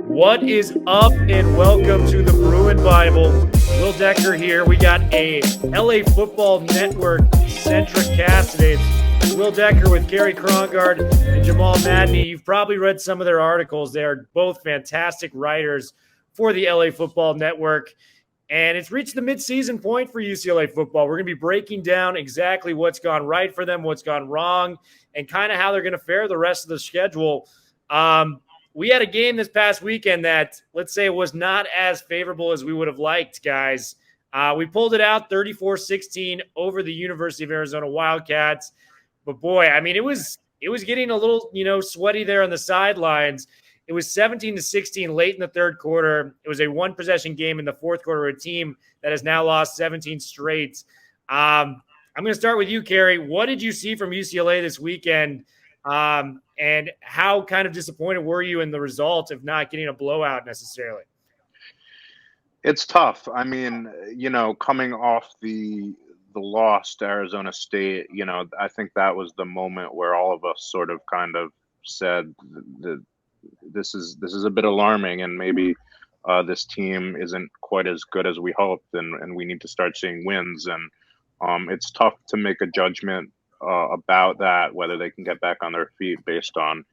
What is up, and welcome to the Bruin Bible. Will Decker here. We got a LA Football Network-centric cast today. It's Will Decker with Cary, Krongard, and Jamal Madni. You've probably read some of their articles. They are both fantastic writers for the LA Football Network. And it's reached the midseason point for UCLA football. We're going to be breaking down exactly what's gone right for them, what's gone wrong, and kind of how they're going to fare the rest of the schedule. We had a game this past weekend that, let's say, was not as favorable as we would have liked, guys. We pulled it out 34-16 over the University of Arizona Wildcats. But, boy, I mean, it was getting a little, sweaty there on the sidelines. It was 17-16 late in the third quarter. It was a one-possession game in the fourth quarter, a team that has now lost 17 straight. I'm going to start with you, Cary. What did you see from UCLA this weekend? And how kind of disappointed were you in the result of not getting a blowout necessarily? It's tough. I mean, coming off the loss to Arizona State, I think that was the moment where all of us sort of kind of said that this is a bit alarming, and maybe this team isn't quite as good as we hoped, and we need to start seeing wins. And it's tough to make a judgment about that, whether they can get back on their feet based on,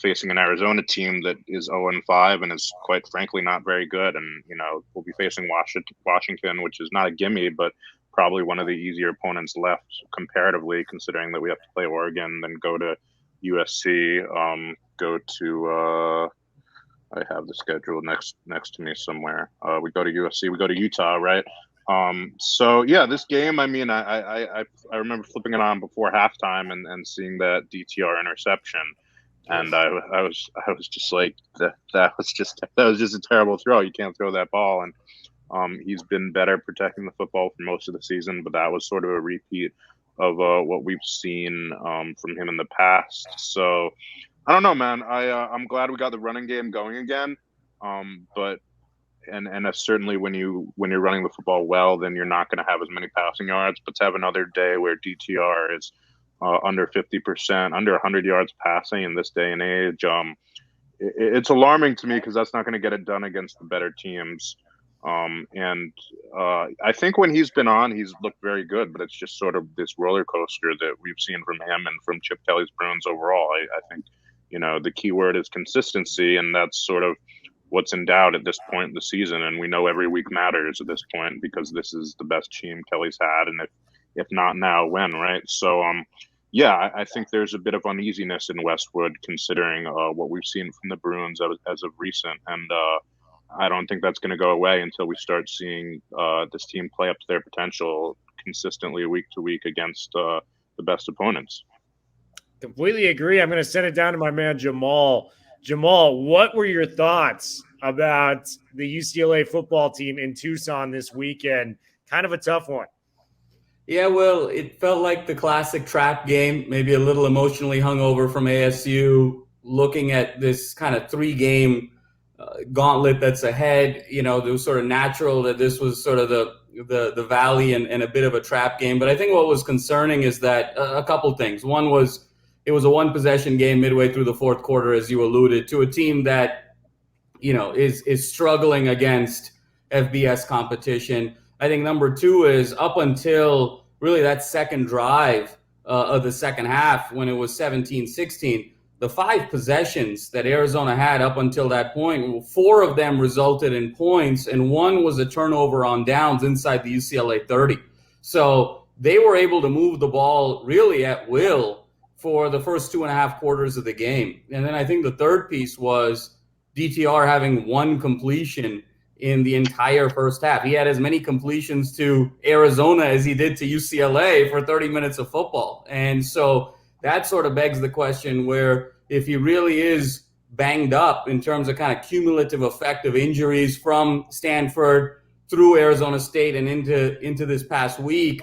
facing an Arizona team that is 0-5 and is quite frankly not very good. And, we'll be facing Washington, which is not a gimme, but probably one of the easier opponents left comparatively, considering that we have to play Oregon, then go to USC, go to I have the schedule next to me somewhere. We go to USC, we go to Utah, right? So yeah, this game, I mean, I remember flipping it on before halftime and seeing that DTR interception, and I was just like, that was just a terrible throw. You can't throw that ball. And he's been better protecting the football for most of the season, but that was sort of a repeat of what we've seen from him in the past. So I don't know, man. I'm glad we got the running game going again, but. And certainly when you're running the football well, then you're not going to have as many passing yards. But to have another day where DTR is under 50%, under 100 yards passing in this day and age, it's alarming to me because that's not going to get it done against the better teams. And I think when he's been on, he's looked very good. But it's just sort of this roller coaster that we've seen from him and from Chip Kelly's Bruins overall. I think, the key word is consistency, and that's sort of what's in doubt at this point in the season. And we know every week matters at this point because this is the best team Kelly's had. And if not now, when, right? So, yeah, I think there's a bit of uneasiness in Westwood considering what we've seen from the Bruins as of recent. And I don't think that's going to go away until we start seeing this team play up to their potential consistently week to week against the best opponents. Completely agree. I'm going to send it down to my man, Jamal. Jamal, what were your thoughts about the UCLA football team in Tucson this weekend? Kind of a tough one. Yeah, well, it felt like the classic trap game, maybe a little emotionally hungover from ASU, looking at this kind of three-game gauntlet that's ahead. It was sort of natural that this was sort of the valley and a bit of a trap game. But I think what was concerning is that a couple things. One was, it was a one-possession game midway through the fourth quarter, as you alluded to, a team that, is struggling against FBS competition. I think number two is up until really that second drive of the second half when it was 17-16, the 5 possessions that Arizona had up until that point, 4 of them resulted in points, and 1 was a turnover on downs inside the UCLA 30. So they were able to move the ball really at will for the first 2.5 quarters of the game. And then I think the third piece was DTR having 1 completion in the entire first half. He had as many completions to Arizona as he did to UCLA for 30 minutes of football. And so that sort of begs the question where if he really is banged up in terms of kind of cumulative effect of injuries from Stanford through Arizona State and into this past week,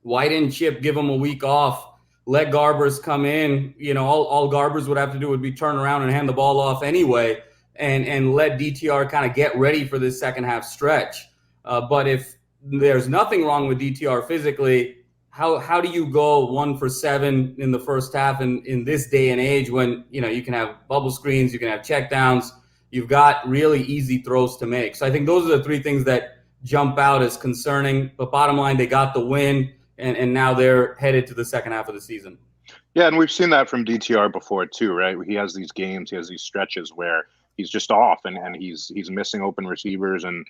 why didn't Chip give him a week off? Let Garbers come in, all Garbers would have to do would be turn around and hand the ball off anyway and let DTR kind of get ready for this second half stretch. But if there's nothing wrong with DTR physically, how do you go 1 for 7 in the first half in this day and age when, you can have bubble screens, you can have checkdowns, you've got really easy throws to make. So I think those are the 3 things that jump out as concerning. But bottom line, they got the win, and now they're headed to the second half of the season. Yeah, and we've seen that from DTR before too, right? He has these games, he has these stretches where he's just off and he's missing open receivers, and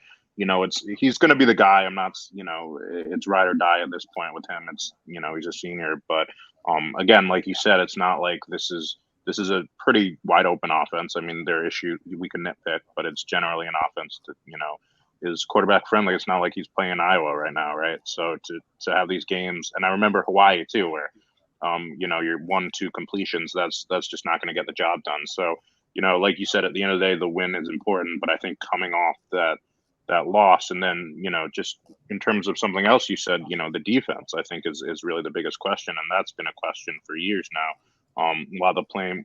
he's going to be the guy. I'm not, it's ride or die at this point with him. It's he's a senior, but again, like you said, it's not like this is a pretty wide open offense. I mean, there are issues we can nitpick, but it's generally an offense that is quarterback friendly. It's not like he's playing Iowa right now, right? So to have these games, and I remember Hawaii too, where your 1-2 completions, that's just not going to get the job done. So, like you said, at the end of the day, the win is important, but I think coming off that loss, and then, just in terms of something else you said, the defense, I think is really the biggest question. And that's been a question for years now. While the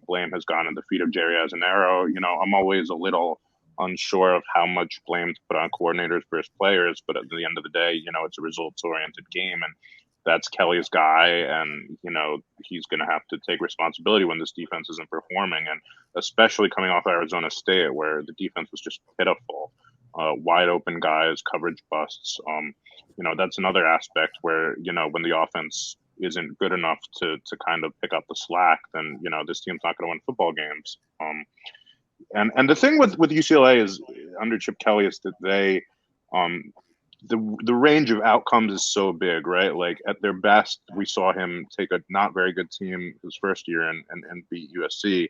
blame has gone in the feet of Jerry Azzinaro, I'm always a little unsure of how much blame to put on coordinators versus players, but at the end of the day, it's a results oriented game, and that's Kelly's guy, and he's going to have to take responsibility when this defense isn't performing, and especially coming off Arizona State, where the defense was just pitiful, wide open guys, coverage busts. That's another aspect where when the offense isn't good enough to kind of pick up the slack, then this team's not going to win football games. And the thing with UCLA is under Chip Kelly is that they the range of outcomes is so big, right? Like at their best, we saw him take a not very good team his first year and beat USC.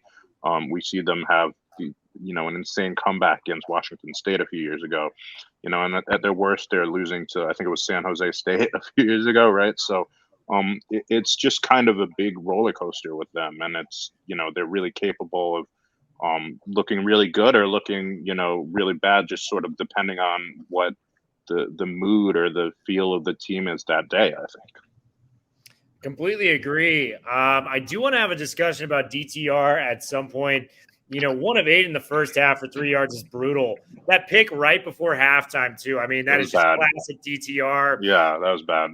We see them have an insane comeback against Washington State a few years ago, and at their worst, they're losing to, I think it was San Jose State a few years ago, right? So it's just kind of a big roller coaster with them, and it's they're really capable of looking really good or looking really bad, just sort of depending on what the mood or the feel of the team is that day, I think. Completely agree. I do want to have a discussion about DTR at some point. 1 of 8 in the first half for 3 yards is brutal. That pick right before halftime too. I mean, that is just bad. Classic DTR. Yeah, that was bad.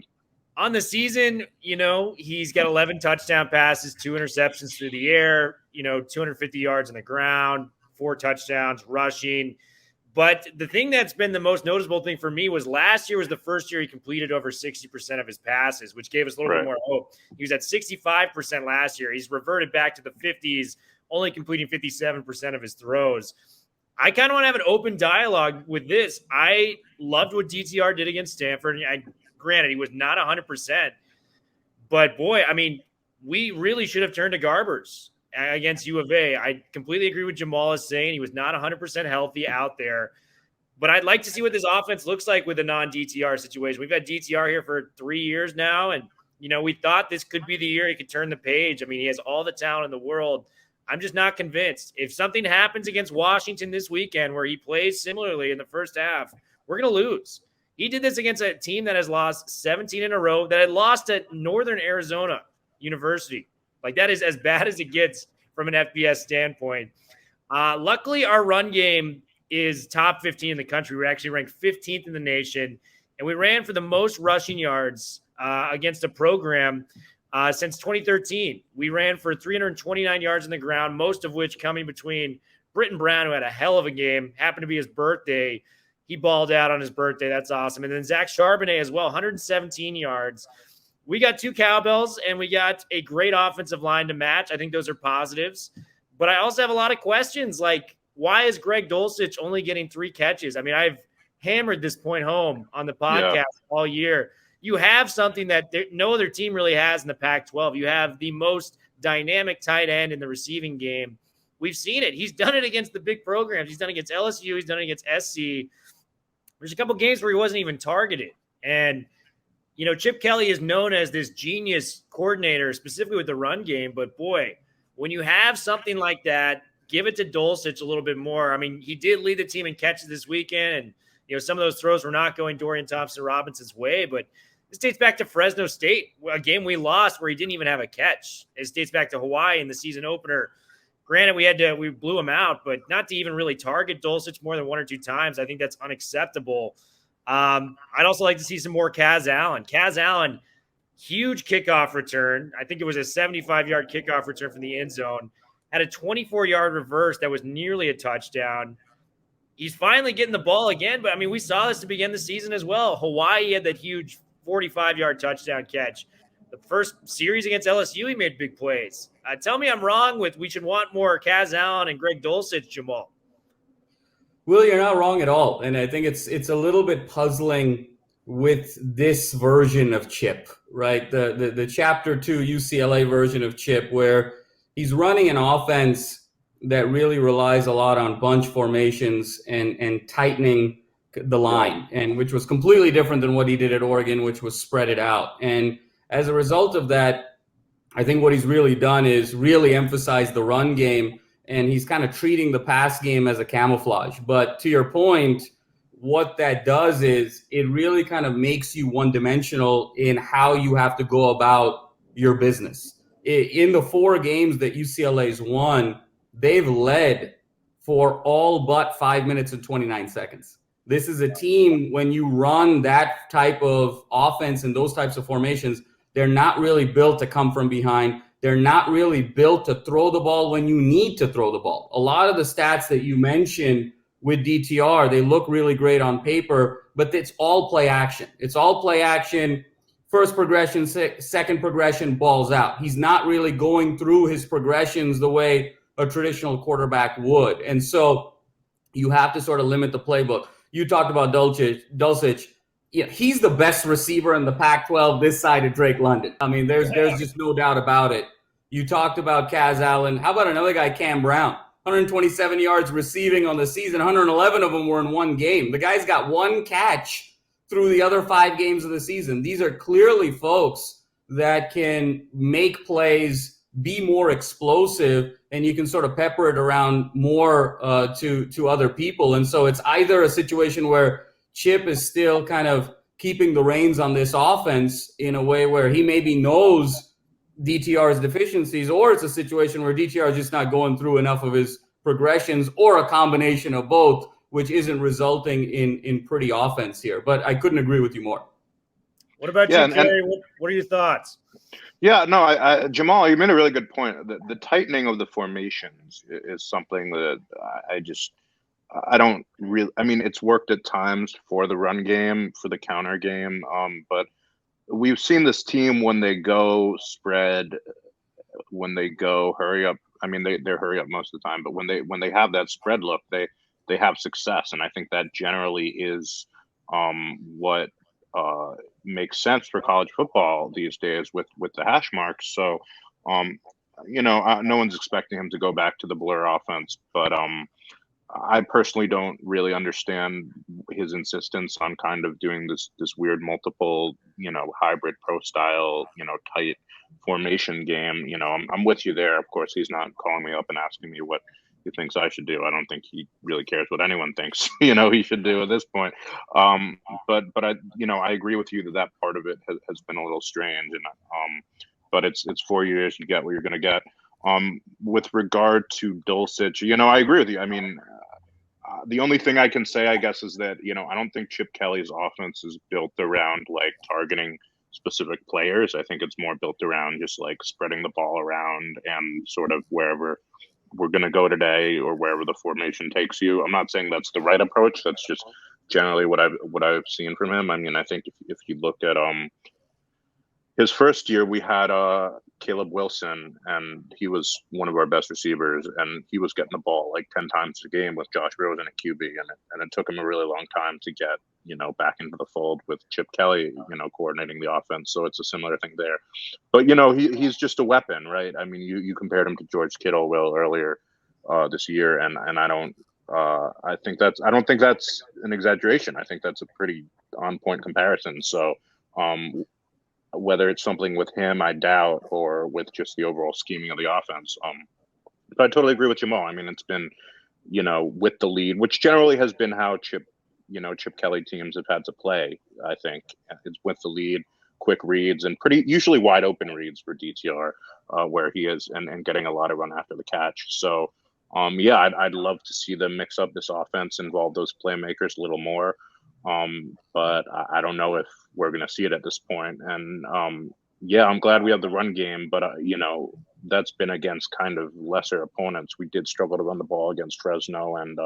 On the season, he's got 11 touchdown passes, 2 interceptions through the air, 250 yards on the ground, 4 touchdowns rushing. But the thing that's been the most noticeable thing for me was last year was the first year he completed over 60% of his passes, which gave us a little bit more hope. He was at 65% last year. He's reverted back to the 50s, only completing 57% of his throws. I kind of want to have an open dialogue with this. I loved what DTR did against Stanford. Granted, he was not 100%. But, boy, I mean, we really should have turned to Garbers against U of A. I completely agree with Jamal is saying. He was not 100% healthy out there. But I'd like to see what this offense looks like with a non-DTR situation. We've had DTR here for 3 years now, and, we thought this could be the year he could turn the page. I mean, he has all the talent in the world. I'm just not convinced. If something happens against Washington this weekend where he plays similarly in the first half, we're going to lose. He did this against a team that has lost 17 in a row, that had lost at Northern Arizona University. Like, that is as bad as it gets from an FBS standpoint. Luckily, our run game is top 15 in the country. We're actually ranked 15th in the nation, and we ran for the most rushing yards against a program since 2013. We ran for 329 yards on the ground, most of which coming between Britton Brown, who had a hell of a game, happened to be his birthday. He balled out on his birthday. That's awesome. And then Zach Charbonnet as well, 117 yards. We got 2 cowbells, and we got a great offensive line to match. I think those are positives. But I also have a lot of questions, like, why is Greg Dulcich only getting 3 catches? I mean, I've hammered this point home on the podcast all year. You have something that no other team really has in the Pac-12. You have the most dynamic tight end in the receiving game. We've seen it. He's done it against the big programs. He's done it against LSU. He's done it against SC. There's a couple games where he wasn't even targeted. And Chip Kelly is known as this genius coordinator, specifically with the run game. But, boy, when you have something like that, give it to Dulcich a little bit more. I mean, he did lead the team in catches this weekend, and, some of those throws were not going Dorian Thompson-Robinson's way. But this dates back to Fresno State, a game we lost where he didn't even have a catch. It dates back to Hawaii in the season opener. Granted, we blew him out, but not to even really target Dulcich more than 1 or 2 times. I think that's unacceptable. I'd also like to see some more Kaz Allen. Kaz Allen, huge kickoff return. I think it was a 75-yard kickoff return from the end zone. Had a 24-yard reverse that was nearly a touchdown. He's finally getting the ball again, but I mean, we saw this to begin the season as well. Hawaii had that huge 45-yard touchdown catch. The first series against LSU, he made big plays. Tell me I'm wrong with we should want more Kaz Allen and Greg Dulcich, Jamal. Will, you're not wrong at all. And I think it's a little bit puzzling with this version of Chip, right? The Chapter 2 UCLA version of Chip, where he's running an offense that really relies a lot on bunch formations and tightening the line, and which was completely different than what he did at Oregon, which was spread it out. And as a result of that, I think what he's really done is really emphasize the run game, and he's kind of treating the pass game as a camouflage. But to your point, what that does is it really kind of makes you one-dimensional in how you have to go about your business. In the 4 games that UCLA's won, they've led for all but 5 minutes and 29 seconds. This is a team, when you run that type of offense and those types of formations, they're not really built to come from behind. They're not really built to throw the ball when you need to throw the ball. A lot of the stats that you mentioned with DTR, they look really great on paper, but it's all play action. It's all play action. First progression, second progression, balls out. He's not really going through his progressions the way a traditional quarterback would. And so you have to sort of limit the playbook. You talked about Dulcich. Yeah, he's the best receiver in the Pac-12 this side of Drake London. I mean, there's just no doubt about it. You talked about Kaz Allen. How about another guy, Cam Brown? 127 yards receiving on the season. 111 of them were in one game. The guy's got one catch through the other 5 games of the season. These are clearly folks that can make plays, be more explosive, and you can sort of pepper it around more to other people. And so it's either a situation where Chip is still kind of keeping the reins on this offense in a way where he maybe knows DTR's deficiencies, or it's a situation where DTR is just not going through enough of his progressions, or a combination of both, which isn't resulting in pretty offense here. But I couldn't agree with you more. What about you, Cary? What are your thoughts? Yeah, no, Jamal, you made a really good point. The tightening of the formations is something that I don't really. I mean, it's worked at times for the run game, for the counter game, but we've seen this team when they go spread, when they go hurry up. I mean, they're hurry up most of the time, but when they have that spread look, they have success, and I think that generally is what makes sense for college football these days with the hash marks. So, no one's expecting him to go back to the blur offense, but I personally don't really understand his insistence on kind of doing this weird multiple, hybrid pro style, tight formation game. I'm with you there. Of course, he's not calling me up and asking me what he thinks I should do. I don't think he really cares what anyone thinks, he should do at this point. But I agree with you that part of it has been a little strange, and but it's 4 years, you get what you're going to get. With regard to Dulcich, I agree with you. I mean, the only thing I can say, I guess, is that, I don't think Chip Kelly's offense is built around like targeting specific players. I think it's more built around just like spreading the ball around and sort of wherever we're going to go today or wherever the formation takes you. I'm not saying that's the right approach. That's just generally what I've seen from him. I mean, I think if you look at his first year, we had Caleb Wilson, and he was one of our best receivers, and he was getting the ball like 10 times a game with Josh Rosen at QB, and it took him a really long time to get back into the fold with Chip Kelly, coordinating the offense. So it's a similar thing there. But he's just a weapon, right? I mean, you compared him to George Kittle earlier this year, and I don't. I don't think that's an exaggeration. I think that's a pretty on point comparison. So. Whether it's something with him, I doubt, or with just the overall scheming of the offense. But I totally agree with Jamal. I mean, it's been, with the lead, which generally has been how Chip Kelly teams have had to play. I think it's with the lead, quick reads, and pretty usually wide open reads for DTR, where he is, and getting a lot of run after the catch. So, I'd love to see them mix up this offense, involve those playmakers a little more. But I don't know if we're going to see it at this point. And, yeah, I'm glad we have the run game, but that's been against kind of lesser opponents. We did struggle to run the ball against Fresno and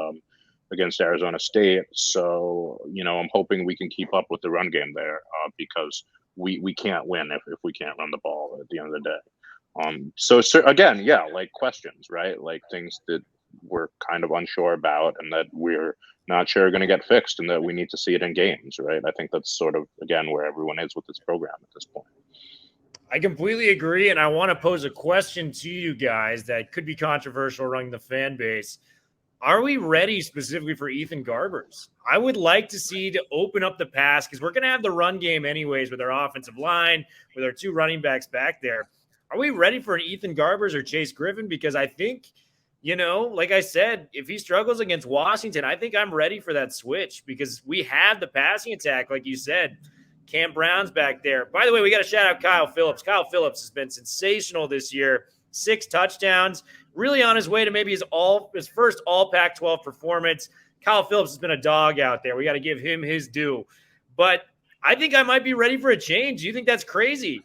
against Arizona State. So, I'm hoping we can keep up with the run game there because we can't win if we can't run the ball at the end of the day. So again, yeah, like questions, right? Like things that we're kind of unsure about and that we're not sure are going to get fixed and that we need to see it in games, right? I think that's sort of, again, where everyone is with this program at this point. I completely agree, and I want to pose a question to you guys that could be controversial among the fan base. Are we ready specifically for Ethan Garbers? I would like to see to open up the pass because we're going to have the run game anyways with our offensive line, with our two running backs back there. Are we ready for an Ethan Garbers or Chase Griffin? Because I think, like I said, if he struggles against Washington, I think I'm ready for that switch because we have the passing attack, like you said. Cam Brown's back there. By the way, we got to shout out Kyle Phillips. Kyle Phillips has been sensational this year. 6 touchdowns, really on his way to maybe his first all Pac-12 performance. Kyle Phillips has been a dog out there. We got to give him his due. But I think I might be ready for a change. Do you think that's crazy?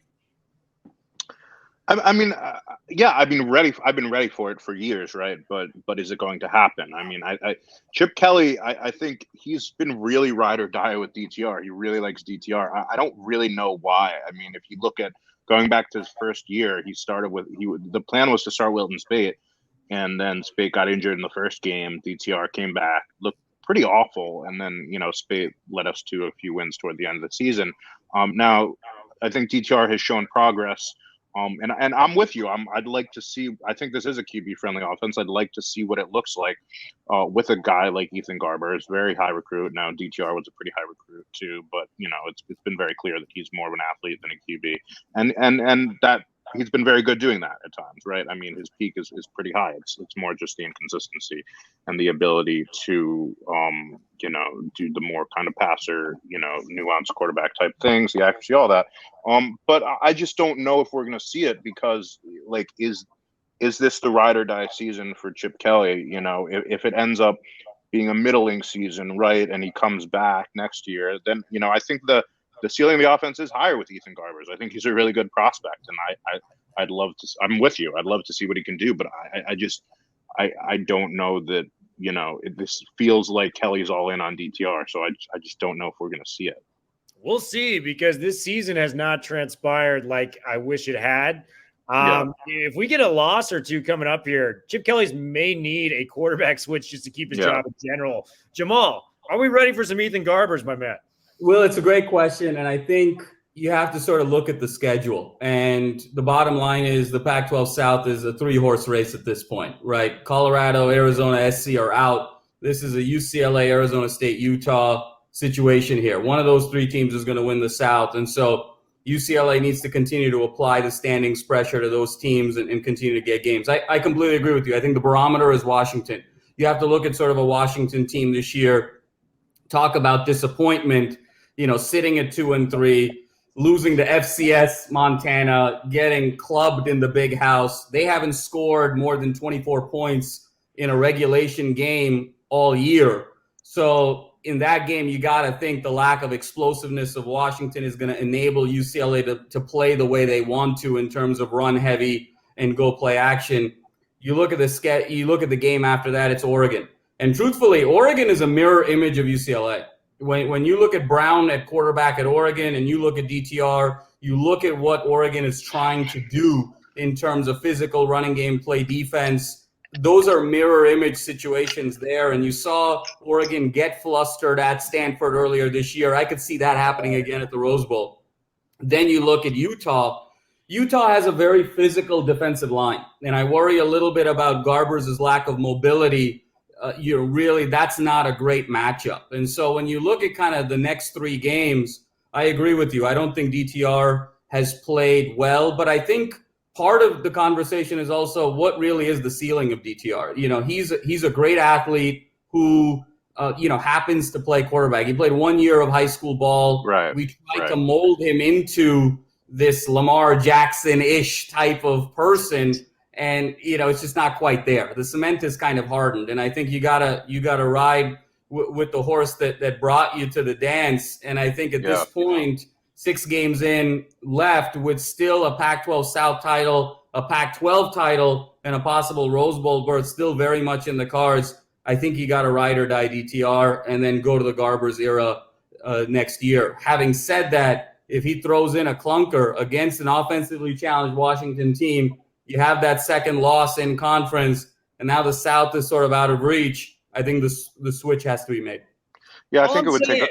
Yeah, I've been ready for it for years, right? But is it going to happen? Chip Kelly, I think he's been really ride or die with DTR. He really likes DTR. I don't really know why. If you look at going back to his first year, the plan was to start Wilton Speight, and then Speight got injured in the first game. DTR came back, looked pretty awful, and then Speight led us to a few wins toward the end of the season. Now, I think DTR has shown progress. And I'm with you. I'd like to see. I think this is a QB-friendly offense. I'd like to see what it looks like with a guy like Ethan Garber. It's very high recruit. Now DTR was a pretty high recruit too, but it's been very clear that he's more of an athlete than a QB, and that he's been very good doing that at times, right? His peak is pretty high. It's more just the inconsistency and the ability to do the more kind of passer, nuanced quarterback type things, the accuracy, all that. But I just don't know if we're going to see it because, is this the ride or die season for Chip Kelly? If it ends up being a middling season, right, and he comes back next year, then I think the ceiling of the offense is higher with Ethan Garbers. I think he's a really good prospect, and I'd love to. I'm with you. I'd love to see what he can do, but I don't know that. This feels like Kelly's all in on DTR, so I just don't know if we're going to see it. We'll see because this season has not transpired like I wish it had. If we get a loss or two coming up here, Chip Kelly's may need a quarterback switch just to keep his job in general. Jamal, are we ready for some Ethan Garbers, my man? Well, it's a great question, and I think you have to sort of look at the schedule. And the bottom line is the Pac-12 South is a 3-horse race at this point, right? Colorado, Arizona, SC are out. This is a UCLA, Arizona State, Utah situation here. One of those 3 teams is going to win the South. And so UCLA needs to continue to apply the standings pressure to those teams and continue to get games. I completely agree with you. I think the barometer is Washington. You have to look at sort of a Washington team this year, talk about disappointment, sitting at 2-3, losing to FCS Montana, getting clubbed in the big house. They haven't scored more than 24 points in a regulation game all year. So in that game, you got to think the lack of explosiveness of Washington is going to enable UCLA to play the way they want to in terms of run heavy and go play action. You look at the game after that, it's Oregon. And truthfully, Oregon is a mirror image of UCLA. When you look at Brown at quarterback at Oregon and you look at DTR, you look at what Oregon is trying to do in terms of physical running game, play defense. Those are mirror image situations there. And you saw Oregon get flustered at Stanford earlier this year. I could see that happening again at the Rose Bowl. Then you look at Utah. Utah has a very physical defensive line. And I worry a little bit about Garbers' lack of mobility. That's not a great matchup. And so when you look at kind of the next 3 games, I agree with you. I don't think DTR has played well, but I think part of the conversation is also what really is the ceiling of DTR. He's a great athlete who, happens to play quarterback. He played 1 year of high school ball. Right. We tried to mold him into this Lamar Jackson-ish type of person. And, it's just not quite there. The cement is kind of hardened. And I think you gotta ride with the horse that brought you to the dance. And I think at this point, 6 games in left with still a Pac-12 South title, a Pac-12 title, and a possible Rose Bowl berth still very much in the cards. I think you got to ride or die DTR and then go to the Garbers era next year. Having said that, if he throws in a clunker against an offensively challenged Washington team, you have that second loss in conference, and now the South is sort of out of reach. I think the switch has to be made. Yeah, I think it would take.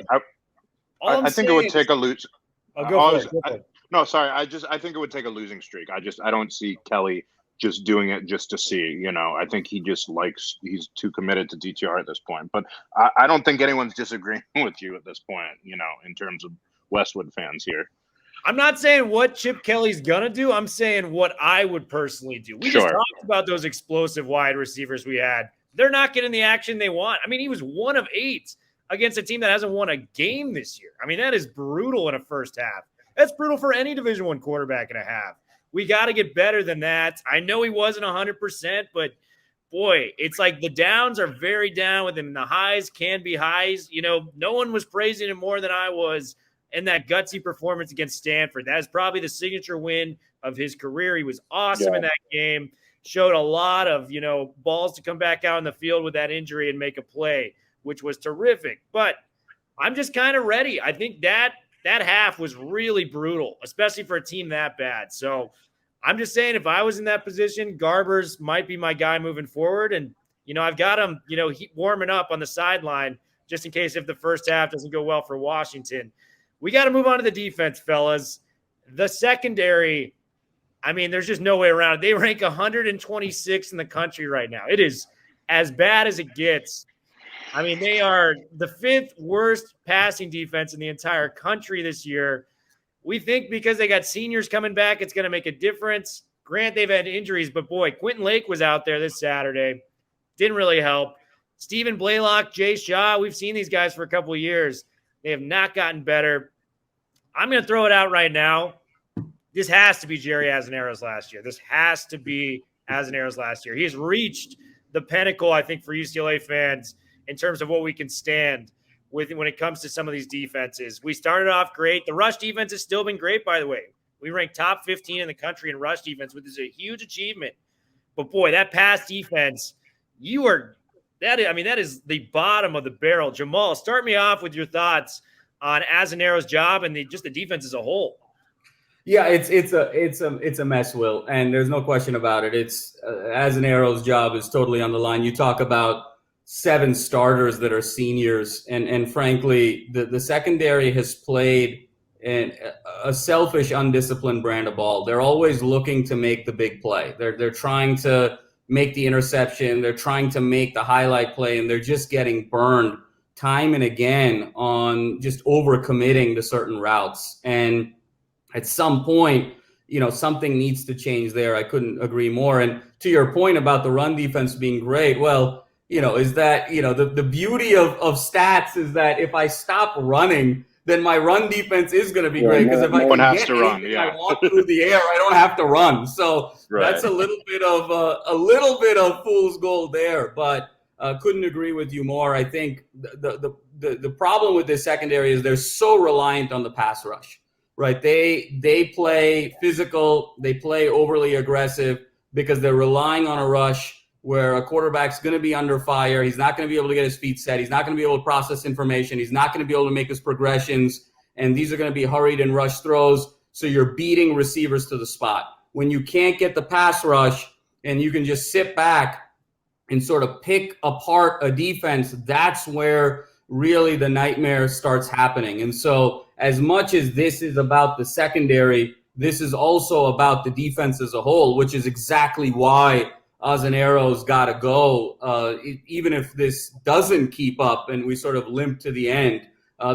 I think it would take a lose. Go for it. No, sorry. I think it would take a losing streak. I don't see Kelly just doing it just to see. I think he's too committed to DTR at this point. But I don't think anyone's disagreeing with you at this point. In terms of Westwood fans here. I'm not saying what Chip Kelly's going to do. I'm saying what I would personally do. We just talked about those explosive wide receivers we had. They're not getting the action they want. I mean, he was 1 of 8 against a team that hasn't won a game this year. I mean, that is brutal in a first half. That's brutal for any Division I quarterback in a half. We got to get better than that. I know he wasn't 100%, but boy, it's like the downs are very down with him. The highs can be highs. No one was praising him more than I was in that gutsy performance against Stanford. That is probably the signature win of his career. He was awesome in that game. Showed a lot of, balls to come back out in the field with that injury and make a play, which was terrific. But I'm just kind of ready. I think that half was really brutal, especially for a team that bad. So I'm just saying, if I was in that position, Garbers might be my guy moving forward. And, I've got him, warming up on the sideline just in case if the first half doesn't go well for Washington. We got to move on to the defense, fellas. The secondary, I mean, there's just no way around it. They rank 126 in the country right now. It is as bad as it gets. I mean, they are the 5th worst passing defense in the entire country this year. We think because they got seniors coming back, it's going to make a difference. Grant, they've had injuries, but boy, Quentin Lake was out there this Saturday. Didn't really help. Stephen Blaylock, Jay Shaw, we've seen these guys for a couple of years. They have not gotten better. I'm going to throw it out right now. This has to be Jerry Azzanero's last year. This has to be Azzanero's last year. He has reached the pinnacle, I think, for UCLA fans in terms of what we can stand with when it comes to some of these defenses. We started off great. The rush defense has still been great, by the way. We ranked top 15 in the country in rush defense, which is a huge achievement. But, boy, that pass defense, that is the bottom of the barrel. Jamal, start me off with your thoughts on Azzanero's job and just the defense as a whole. Yeah, it's a mess, Will, and there's no question about it. It's Azzanero's job is totally on the line. You talk about 7 starters that are seniors, and frankly, the secondary has played a selfish, undisciplined brand of ball. They're always looking to make the big play. They're trying to make the interception. They're trying to make the highlight play, and they're just getting burned time and again on just overcommitting to certain routes. And at some point, something needs to change there. I couldn't agree more. And to your point about the run defense being great, well, is that, the beauty of stats is that if I stop running, then my run defense is going to be great. Because if I can get anything I want through the air, I don't have to run. So that's a little bit of fool's gold there. But couldn't agree with you more. I think the problem with this secondary is they're so reliant on the pass rush. Right, they play physical, they play overly aggressive because they're relying on a rush where a quarterback's going to be under fire. He's not going to be able to get his feet set. He's not going to be able to process information. He's not going to be able to make his progressions, and these are going to be hurried and rushed throws. So you're beating receivers to the spot. When you can't get the pass rush and you can just sit back and sort of pick apart a defense, that's where really the nightmare starts happening. And so as much as this is about the secondary, this is also about the defense as a whole, which is exactly why Azzanero's got to go, even if this doesn't keep up and we sort of limp to the end,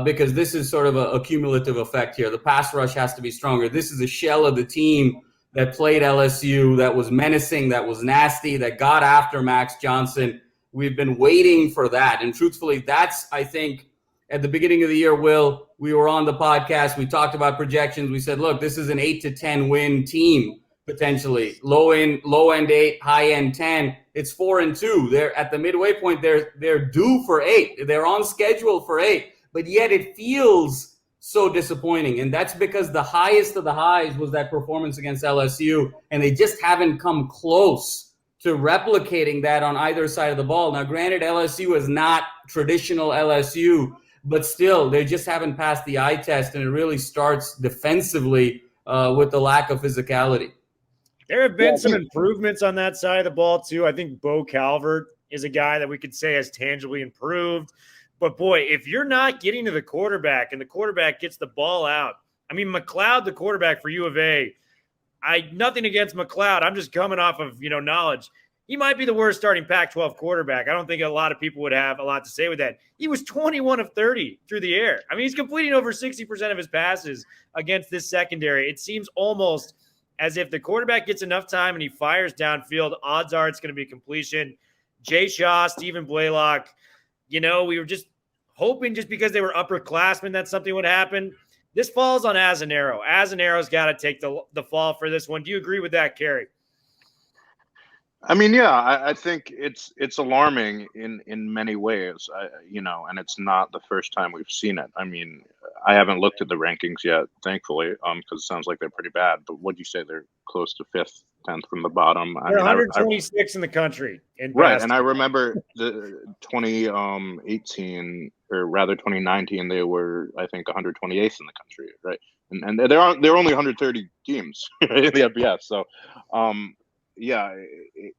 because this is sort of a cumulative effect here. The pass rush has to be stronger. This is a shell of the team that played LSU, that was menacing, that was nasty, that got after Max Johnson. We've been waiting for that. And truthfully, that's, I think, at the beginning of the year, Will, we were on the podcast. We talked about projections. We said, look, this is an 8 to 10 win team, potentially. Low end 8, high end 10. It's 4-2. They're at the midway point. They're due for 8. They're on schedule for 8. But yet it feels so disappointing. And that's because the highest of the highs was that performance against LSU, and they just haven't come close to replicating that on either side of the ball. Now, granted, LSU is not traditional LSU, but still, they just haven't passed the eye test, and it really starts defensively with the lack of physicality. There have been some improvements on that side of the ball, too. I think Bo Calvert is a guy that we could say has tangibly improved. But, boy, if you're not getting to the quarterback and the quarterback gets the ball out, I mean, McLeod, the quarterback for U of A, nothing against McLeod. I'm just coming off of, knowledge. He might be the worst starting Pac-12 quarterback. I don't think a lot of people would have a lot to say with that. He was 21 of 30 through the air. I mean, he's completing over 60% of his passes against this secondary. It seems almost as if the quarterback gets enough time and he fires downfield, odds are it's going to be completion. Jay Shaw, Stephen Blaylock, we were just hoping just because they were upperclassmen that something would happen. This falls on Azanaro. Azanaro's got to take the fall for this one. Do you agree with that, Cary? I mean, yeah, I think it's alarming in many ways, and it's not the first time we've seen it. I mean, I haven't looked at the rankings yet, thankfully, because it sounds like they're pretty bad. But what'd you say? They're close to 5th, 10th from the bottom. They're 126 in the country. Right, and I remember the 2018, or rather 2019, they were, I think, 128th in the country, right? And there are only 130 teams in the FBS, so. Yeah,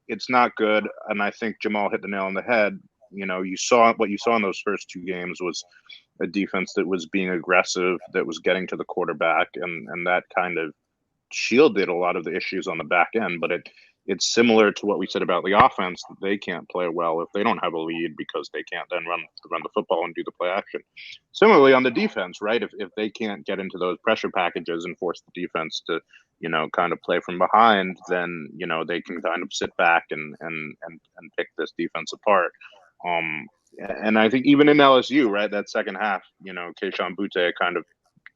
it's not good, and I think Jamal hit the nail on the head. You saw what you saw in those first two games was a defense that was being aggressive, that was getting to the quarterback, and that kind of shielded a lot of the issues on the back end. But it's similar to what we said about the offense, that they can't play well if they don't have a lead because they can't then run the football and do the play action. Similarly on the defense, right? If they can't get into those pressure packages and force the defense to kind of play from behind, then they can kind of sit back and pick this defense apart. And I think even in LSU, right, that second half, Keishon Butte kind of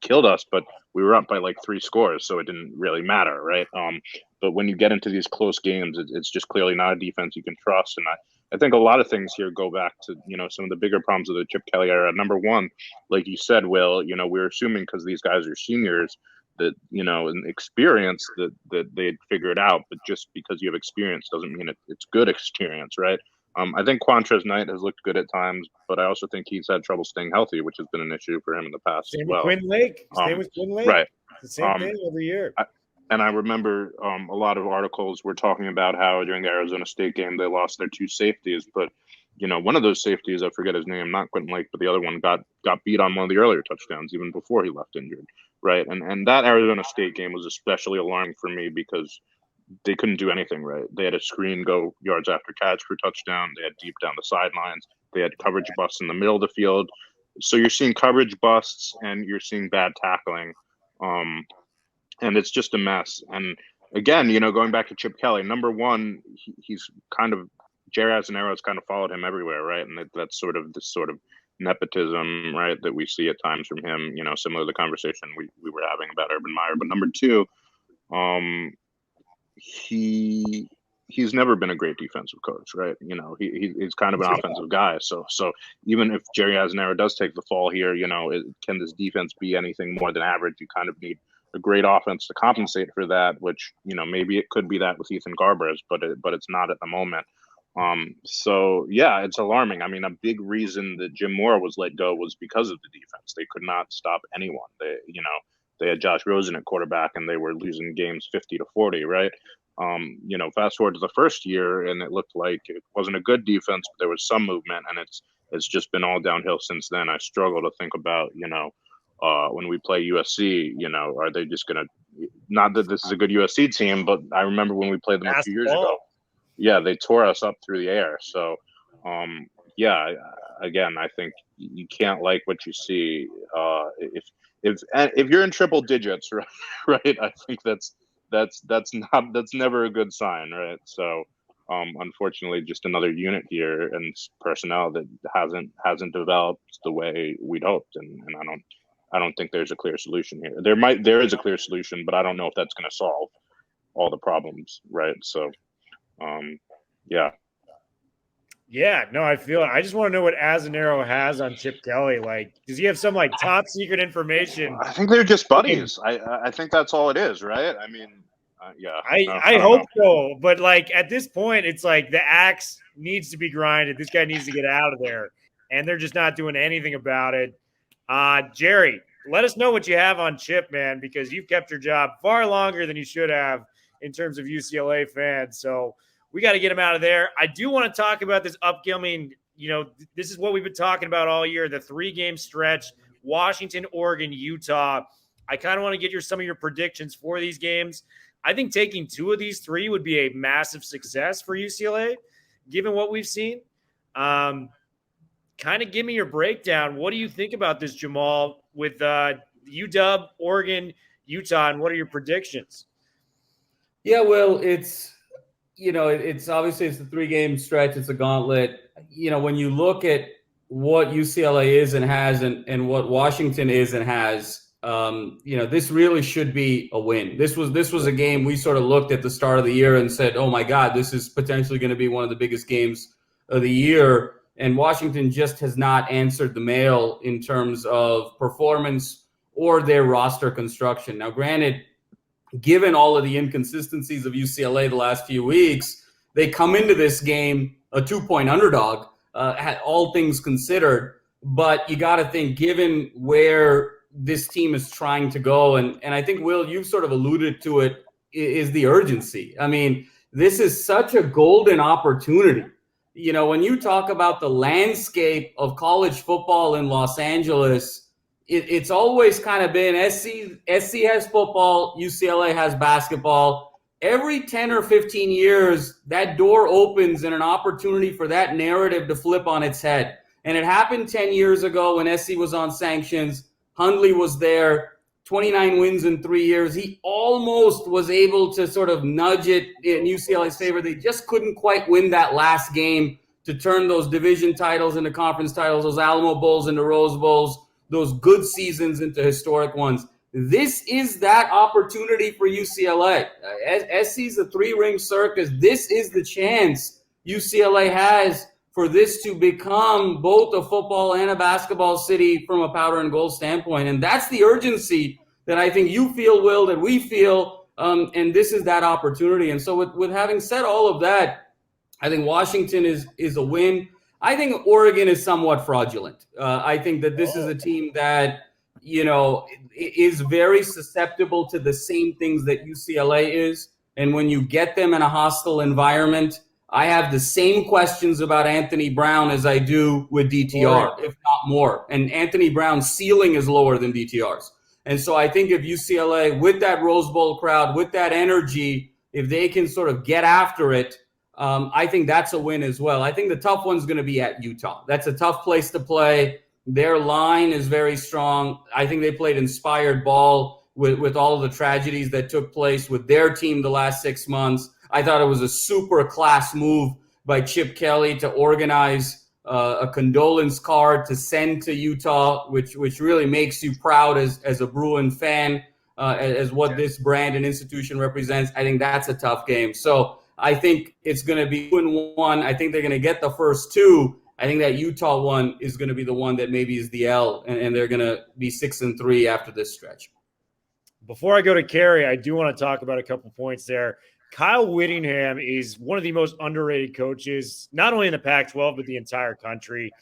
killed us, but we were up by like 3 scores, so it didn't really matter, right? But when you get into these close games, it's just clearly not a defense you can trust. And I think a lot of things here go back to some of the bigger problems of the Chip Kelly era. Number one, like you said, Will, we're assuming because these guys are seniors that and experience that they'd figure it out, but just because you have experience doesn't mean it's good experience, right? I think Quantrez Knight has looked good at times, but I also think he's had trouble staying healthy, which has been an issue for him in the past Same as well. With Quinn Lake. Same with Quinn Lake. Right. It's the same thing every year. I remember a lot of articles were talking about how during the Arizona State game they lost their 2 safeties, but one of those safeties, I forget his name, not Quentin Lake, but the other one got beat on one of the earlier touchdowns even before he left injured, right? And that Arizona State game was especially alarming for me because they couldn't do anything right. They had a screen go yards after catch for touchdown. They had deep down the sidelines. They had coverage busts in the middle of the field. So you're seeing coverage busts and you're seeing bad tackling. And it's just a mess. And again, going back to Chip Kelly, number one, he's kind of Jerry Azanaro has kind of followed him everywhere, right? And that's sort of this sort of nepotism, right, that we see at times from him. Similar to the conversation we were having about Urban Meyer. But number two, he's never been a great defensive coach, right? He's kind of an offensive guy. So even if Jerry Azanaro does take the fall here, can this defense be anything more than average? You kind of need a great offense to compensate for that, which maybe it could be that with Ethan Garbers, but it's not at the moment. So yeah, it's alarming. I mean, a big reason that Jim Mora was let go was because of the defense. They could not stop anyone. They had Josh Rosen at quarterback and they were losing games 50-40, right? Fast forward to the first year and it looked like it wasn't a good defense, but there was some movement, and it's just been all downhill since then. I struggle to think about, when we play USC, are they just going to, not that this is a good USC team, but I remember when we played them a few years ago. Yeah, they tore us up through the air. So, again, I think you can't like what you see. If you're in triple digits, right, I think that's never a good sign, right? So, unfortunately, just another unit here and personnel that hasn't developed the way we'd hoped, and I don't think there's a clear solution here. There is a clear solution, but I don't know if that's going to solve all the problems, right? So. Yeah. Yeah, no, I feel it. I just want to know what Azanero has on Chip Kelly. Like, does he have some like top secret information? I think they're just buddies. I think that's all it is, right? I mean, yeah. I don't hope know. so, but like at this point, it's like the axe needs to be grinded. This guy needs to get out of there, and they're just not doing anything about it. Jerry, let us know what you have on Chip, man, because you've kept your job far longer than you should have in terms of UCLA fans. So we got to get him out of there. I do want to talk about this upcoming. This is what we've been talking about all year: the 3-game stretch: Washington, Oregon, Utah. I kind of want to get some of your predictions for these games. I think taking 2 of these 3 would be a massive success for UCLA, given what we've seen. Kind of give me your breakdown. What do you think about this, Jamal, with UW, Oregon, Utah, and what are your predictions? Yeah, well, it's obviously it's a 3-game stretch. It's a gauntlet. When you look at what UCLA is and has and what Washington is and has, this really should be a win. This was a game we sort of looked at the start of the year and said, oh my God, this is potentially going to be one of the biggest games of the year. And Washington just has not answered the mail in terms of performance or their roster construction. Now, granted, given all of the inconsistencies of UCLA the last few weeks, they come into this game a 2-point underdog, all things considered. But you got to think, given where this team is trying to go, and I think, Will, you've sort of alluded to it, is the urgency. I mean, this is such a golden opportunity. When you talk about the landscape of college football in Los Angeles, it's always kind of been SC has football, UCLA has basketball. Every 10 or 15 years, that door opens and an opportunity for that narrative to flip on its head. And it happened 10 years ago when SC was on sanctions. Hundley was there, 29 wins in 3 years. He almost was able to sort of nudge it in UCLA's favor. They just couldn't quite win that last game to turn those division titles into conference titles, those Alamo Bowls into Rose Bowls, those good seasons into historic ones. This is that opportunity for UCLA. SC's a 3-ring circus. This is the chance UCLA has for this to become both a football and a basketball city from a powder and gold standpoint. And that's the urgency that I think you feel, Will, that we feel, and this is that opportunity. And so with having said all of that, I think Washington is a win. I think Oregon is somewhat fraudulent. I think that this is a team that, is very susceptible to the same things that UCLA is. And when you get them in a hostile environment, I have the same questions about Anthony Brown as I do with DTR, if not more. And Anthony Brown's ceiling is lower than DTR's. And so I think if UCLA, with that Rose Bowl crowd, with that energy, if they can sort of get after it, I think that's a win as well. I think the tough one's going to be at Utah. That's a tough place to play. Their line is very strong. I think they played inspired ball with all of the tragedies that took place with their team the last 6 months. I thought it was a super class move by Chip Kelly to organize a condolence card to send to Utah, which really makes you proud as a Bruin fan, as what this brand and institution represents. I think that's a tough game. So I think it's going to be 2-1. I think they're going to get the first 2. I think that Utah one is going to be the one that maybe is the L, and they're going to be 6-3 after this stretch. Before I go to Cary, I do want to talk about a couple points there. Kyle Whittingham is one of the most underrated coaches, not only in the Pac-12, but the entire country.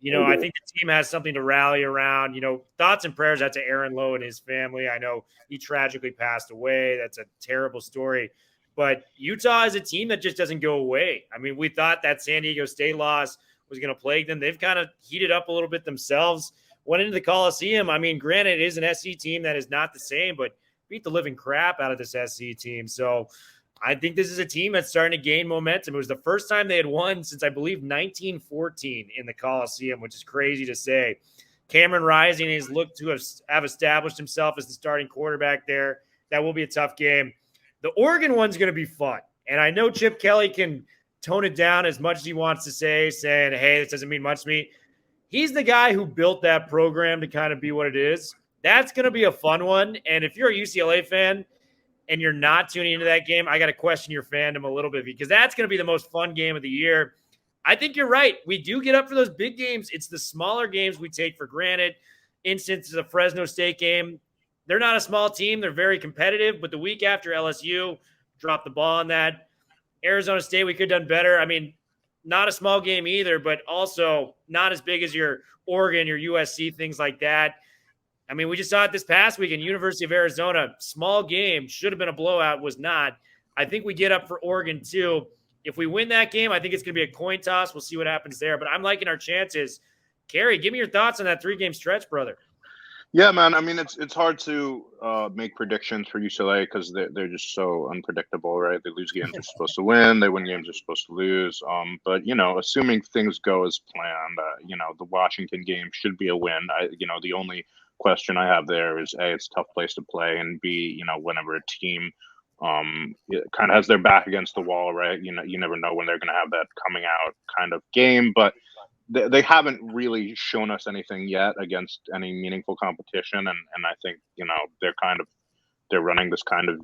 I think the team has something to rally around. Thoughts and prayers out to Aaron Lowe and his family. I know he tragically passed away. That's a terrible story. But Utah is a team that just doesn't go away. I mean, we thought that San Diego State loss was going to plague them. They've kind of heated up a little bit themselves, went into the Coliseum. I mean, granted, it is an SC team that is not the same, but beat the living crap out of this SC team. So I think this is a team that's starting to gain momentum. It was the first time they had won since, I believe, 1914 in the Coliseum, which is crazy to say. Cameron Rising has looked to have established himself as the starting quarterback there. That will be a tough game. The Oregon one's going to be fun. And I know Chip Kelly can tone it down as much as he wants to say, saying, hey, this doesn't mean much to me. He's the guy who built that program to kind of be what it is. That's going to be a fun one. And if you're a UCLA fan and you're not tuning into that game, I got to question your fandom a little bit, because that's going to be the most fun game of the year. I think you're right. We do get up for those big games. It's the smaller games we take for granted. Instance, the Fresno State game. They're not a small team. They're very competitive, but the week after LSU dropped the ball on that. Arizona State, we could have done better. I mean, not a small game either, but also not as big as your Oregon, your USC, things like that. I mean, we just saw it this past weekend. University of Arizona, small game, should have been a blowout, was not. I think we get up for Oregon too. If we win that game, I think it's going to be a coin toss. We'll see what happens there. But I'm liking our chances. Cary, give me your thoughts on that 3-game stretch, brother. Yeah, man. I mean, it's hard to make predictions for UCLA because they're just so unpredictable, right? They lose games they're supposed to win. They win games they're supposed to lose. But assuming things go as planned, the Washington game should be a win. The only question I have there is A, it's a tough place to play, and B, whenever a team kind of has their back against the wall, right? You never know when they're going to have that coming out kind of game, but they haven't really shown us anything yet against any meaningful competition, and I think they're running this kind of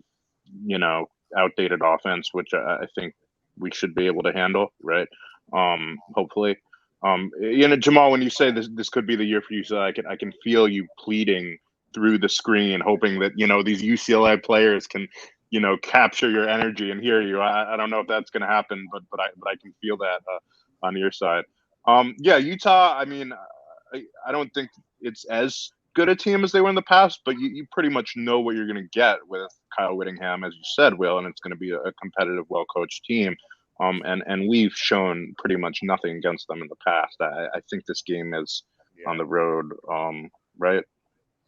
outdated offense, which I think we should be able to handle, right? Hopefully. Jamal, when you say this could be the year for you, so I can feel you pleading through the screen, hoping that these UCLA players can capture your energy and hear you. I don't know if that's going to happen, but I can feel that on your side. Utah. I mean, I don't think it's as good a team as they were in the past, but you pretty much know what you're going to get with Kyle Whittingham, as you said, Will, and it's going to be a competitive, well-coached team. And we've shown pretty much nothing against them in the past. I think this game is on the road, right?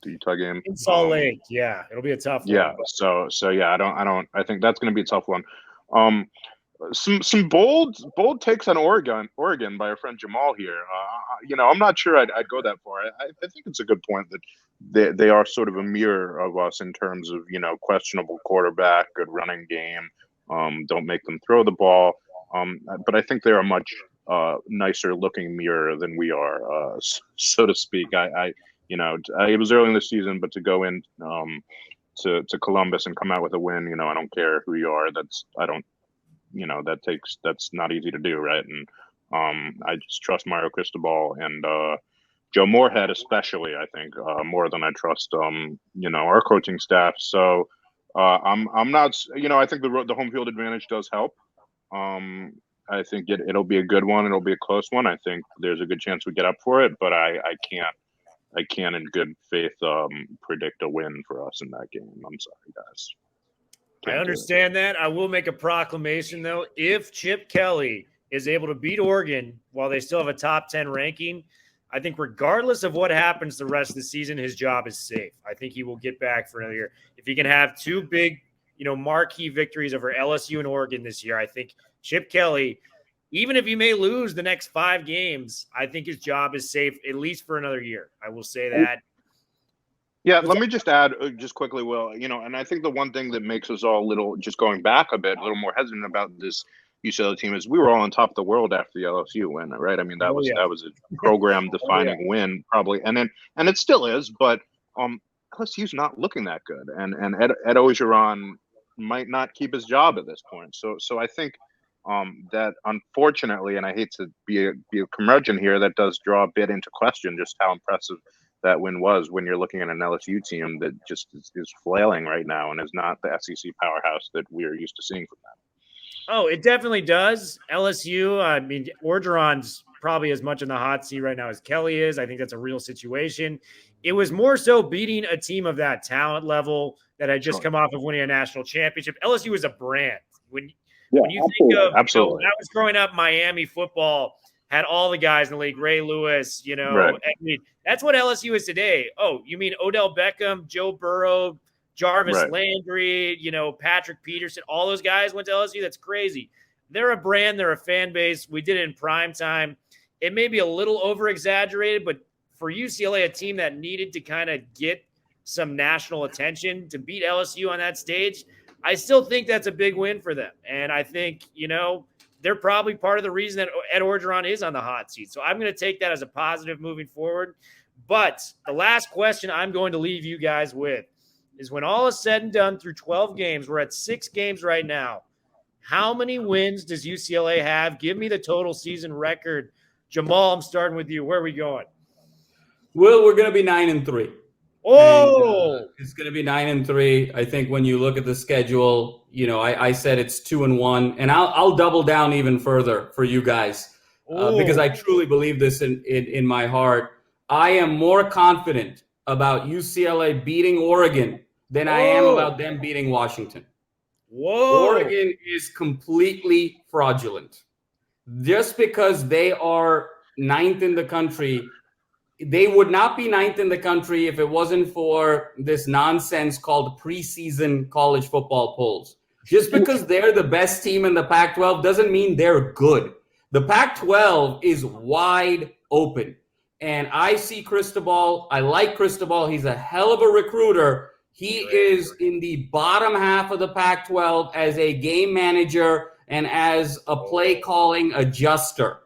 The Utah game in Salt Lake. Yeah, it'll be a tough one. Yeah. So I think that's going to be a tough one. Some bold takes on Oregon by our friend Jamal here. I'm not sure I'd go that far. I think it's a good point that they are sort of a mirror of us in terms of questionable quarterback, good running game. Don't make them throw the ball. But I think they're a much nicer looking mirror than we are, so to speak. It was early in the season, but to go in to Columbus and come out with a win, I don't care who you are. That's not easy to do, right? And I just trust Mario Cristobal and Joe Moorhead, especially. I think more than I trust our coaching staff. So I'm not. I think the home field advantage does help. I think it'll be a good one. It'll be a close one. I think there's a good chance we get up for it, but I can't in good faith predict a win for us in that game. I'm sorry, guys. I understand that. I will make a proclamation, though. If Chip Kelly is able to beat Oregon while they still have a top 10 ranking, I think regardless of what happens the rest of the season, his job is safe. I think he will get back for another year. If he can have two big, marquee victories over LSU and Oregon this year, I think Chip Kelly, even if he may lose the next 5 games, I think his job is safe at least for another year. I will say that. Yeah, let me just add just quickly, Will, and I think the one thing that makes us all just going back a little more hesitant about this UCLA team is we were all on top of the world after the LSU win, right? I mean, that was a program defining win probably. And it still is, but LSU's not looking that good. And Ed Ogeron might not keep his job at this point. So I think that unfortunately, and I hate to be a curmudgeon here, that does draw a bit into question just how impressive that win was when you're looking at an LSU team that just is flailing right now and is not the SEC powerhouse that we are used to seeing from them. Oh, it definitely does. LSU, I mean, Orgeron's probably as much in the hot seat right now as Kelly is. I think that's a real situation. It was more so beating a team of that talent level that had just come off of winning a national championship. LSU is a brand. When you think of, when I was growing up, Miami football had all the guys in the league, Ray Lewis, Right. I mean, that's what LSU is today. Oh, you mean Odell Beckham, Joe Burrow, Jarvis Landry, Patrick Peterson, all those guys went to LSU. That's crazy. They're a brand. They're a fan base. We did it in prime time. It may be a little over-exaggerated, but for UCLA, a team that needed to kind of get some national attention to beat LSU on that stage, I still think that's a big win for them. And I think, they're probably part of the reason that Ed Orgeron is on the hot seat. So I'm going to take that as a positive moving forward. But the last question I'm going to leave you guys with is when all is said and done through 12 games, we're at 6 games right now. How many wins does UCLA have? Give me the total season record. Jamal, I'm starting with you. Where are we going? Well, we're going to be 9-3. Oh, and, it's going to be 9-3. I think when you look at the schedule, I said it's 2-1, and I'll double down even further for you guys because I truly believe this in my heart. I am more confident about UCLA beating Oregon than I am about them beating Washington. Whoa. Oregon is completely fraudulent. Just because they are 9th in the country, they would not be 9th in the country if it wasn't for this nonsense called preseason college football polls. Just because they're the best team in the Pac-12 doesn't mean they're good. The Pac-12 is wide open. And I see Cristobal. I like Cristobal. He's a hell of a recruiter. He is in the bottom half of the Pac-12 as a game manager and as a play calling adjuster.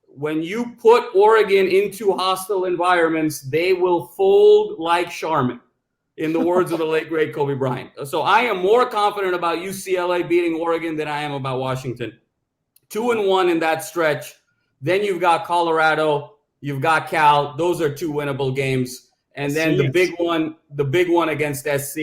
When you put Oregon into hostile environments, they will fold like Charmin, in the words of the late, great Kobe Bryant. So I am more confident about UCLA beating Oregon than I am about Washington. 2-1 in that stretch. Then you've got Colorado. You've got Cal. Those are 2 winnable games. And then the big one against SC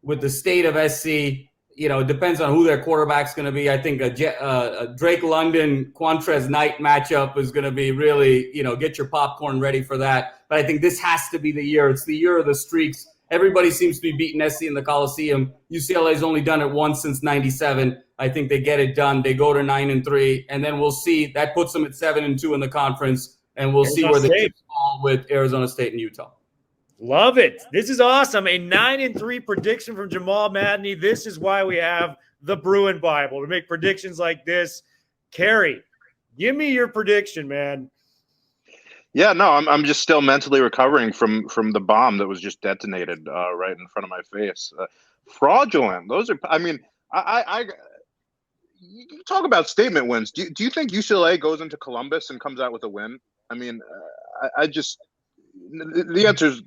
with the state of SC. It depends on who their quarterback's going to be. I think a Drake London, Quantrez Knight matchup is going to be really, get your popcorn ready for that. But I think this has to be the year. It's the year of the streaks. Everybody seems to be beating SC in the Coliseum. UCLA's only done it once since 97. I think they get it done. They go to 9-3, and then we'll see. That puts them at 7-2 in the conference, and we'll see where the chips fall with Arizona State and Utah. Love it. This is awesome. A 9-3 prediction from Jamal Madni. This is why we have the Bruin Bible, to make predictions like this. Cary, give me your prediction, man. Yeah, no, I'm just still mentally recovering from the bomb that was just detonated right in front of my face. Fraudulent. Those are. I mean, I you talk about statement wins. Do you think UCLA goes into Columbus and comes out with a win? I mean, I just the answer is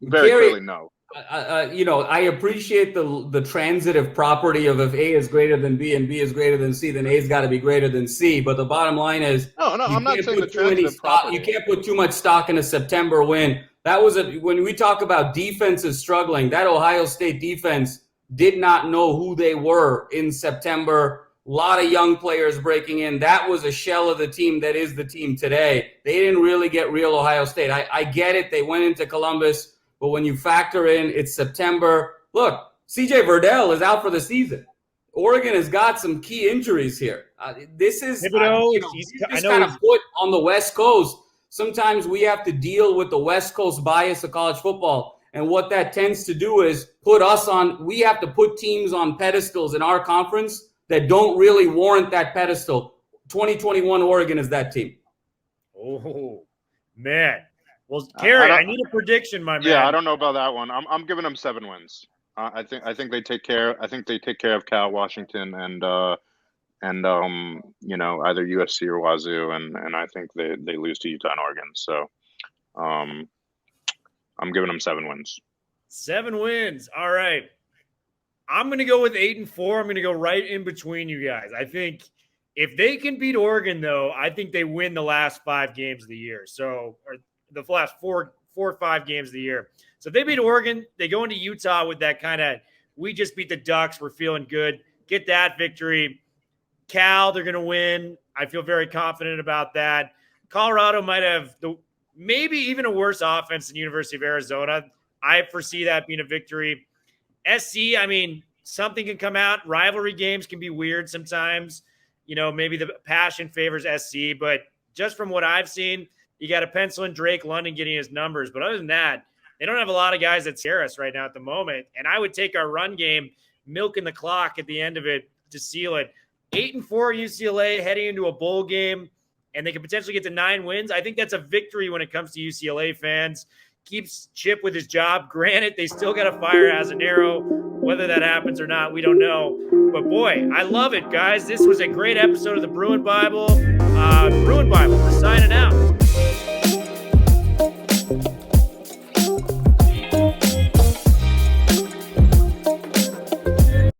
very clearly no. I appreciate the transitive property of if A is greater than B and B is greater than C, then A's got to be greater than C. But the bottom line is, no, I'm not saying the transitive property. You can't put too much stock in a September win. That was when we talk about defenses struggling. That Ohio State defense did not know who they were in September. A lot of young players breaking in. That was a shell of the team that is the team today. They didn't really get real Ohio State. I get it. They went into Columbus. But when you factor in it's September, look, C.J. Verdell is out for the season. Oregon has got some key injuries here. This is kind of put on the West Coast. Sometimes we have to deal with the West Coast bias of college football. And what that tends to do is we have to put teams on pedestals in our conference that don't really warrant that pedestal. 2021 Oregon is that team. Oh, man. Well, Cary, I need a prediction, my man. Yeah, I don't know about that one. I'm giving them 7 wins. I think they take care. I think they take care of Cal, Washington, and either USC or Wazoo, and I think they lose to Utah and Oregon. So, I'm giving them 7 wins. 7 wins. All right. I'm going to go with 8-4. I'm going to go right in between you guys. I think if they can beat Oregon, though, I think they win the last 5 games of the year. So, or the last 4 or 5 games of the year. So if they beat Oregon, they go into Utah with that kind of, we just beat the Ducks, we're feeling good. Get that victory. Cal, they're going to win. I feel very confident about that. Colorado might have maybe even a worse offense than University of Arizona. I foresee that being a victory. SC, I mean, something can come out. Rivalry games can be weird sometimes. Maybe the passion favors SC, but just from what I've seen, you got to pencil in Drake London getting his numbers. But other than that, they don't have a lot of guys that scare us right now at the moment. And I would take our run game, milking the clock at the end of it to seal it. 8-4 UCLA heading into a bowl game, and they could potentially get to 9 wins. I think that's a victory when it comes to UCLA fans. Keeps Chip with his job. Granted, they still got to fire Azanero. Whether that happens or not, we don't know. But, boy, I love it, guys. This was a great episode of the Bruin Bible. Bruin Bible, we're signing out.